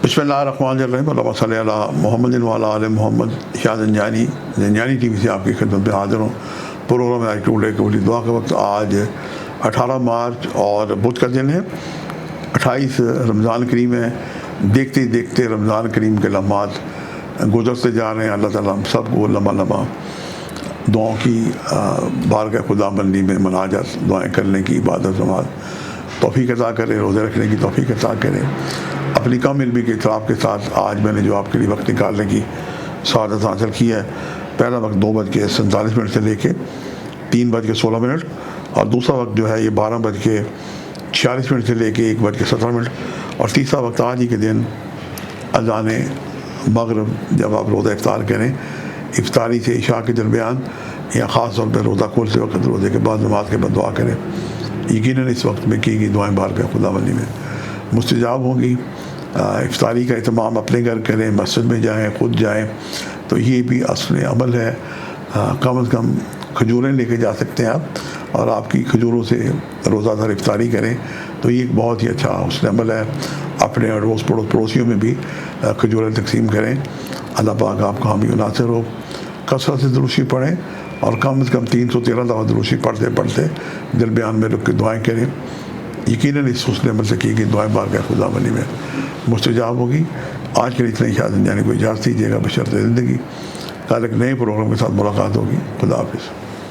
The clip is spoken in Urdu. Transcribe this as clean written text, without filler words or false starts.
بسم اللہ الرحمن الرحیم، اللہم صلی علی محمد وعلی آل محمد۔ شاہ زنجانی ٹی وی سے آپ کی خدمت میں حاضر ہوں۔ پروگرام آج ٹوڈے قبولی دعا کا وقت آج 18 مارچ اور بدھ کا دن ہے، 28 رمضان کریم ہے۔ دیکھتے دیکھتے رمضان کریم کے لمحات گزرتے جا رہے ہیں۔ اللہ تعالیٰ ہم سب کو لمحہ لمحہ دعاؤں کی بارگاہ خدا بندی میں مناجات دعائیں کرنے کی عبادت نماز توفیق عطا کرے، روزے رکھنے کی توفیق عطا کرے۔ اپنی کم علمی کے اعتراف کے ساتھ آج میں نے جو آپ کے لیے وقت نکالنے کی سعادت حاصل کی ہے، پہلا وقت 2:47 سے لے کے 3:16 اور دوسرا وقت جو ہے یہ 12:46 سے لے کے 1:17 اور تیسرا وقت آج ہی کے دن اذان مغرب جب آپ روزہ افطار کریں، افطاری سے عشاء کے درمیان یا خاص طور پہ روزہ کھولتے وقت روزے کے بعد نماز کے بعد دعا کریں۔ یقیناً اس وقت میں کی گئی دعائیں بارگاہ خدا بندی میں مستجاب ہوں گی۔ افطاری کا اہتمام اپنے گھر کریں، مسجد میں جائیں، خود جائیں، تو یہ بھی اصل عمل ہے۔ کم از کم کھجوریں لے کے جا سکتے ہیں آپ، اور آپ کی کھجوروں سے روزہ دار افطاری کریں، تو یہ ایک بہت ہی اچھا حسن عمل ہے۔ اپنے اڑوس پڑوسیوں میں بھی کھجوریں تقسیم کریں۔ اللہ پاک آپ کا حامی و ناصر ہو۔ کثرت سے دروشی پڑھیں اور کم از کم 313 دفعہ دروشی پڑھتے پڑھتے درمیان میں رک کے دعائیں کریں۔ یقیناً اس حسن عمل سے کی گئی دعائیں بارگاہ خدا بندی میں مستجاب ہوگی۔ آج کے لیے اتنے شاہ زنجانی کو اجازت دیجیے گا بشرط زندگی۔ کل ایک نئے پروگرام کے ساتھ ملاقات ہوگی۔ خدا حافظ۔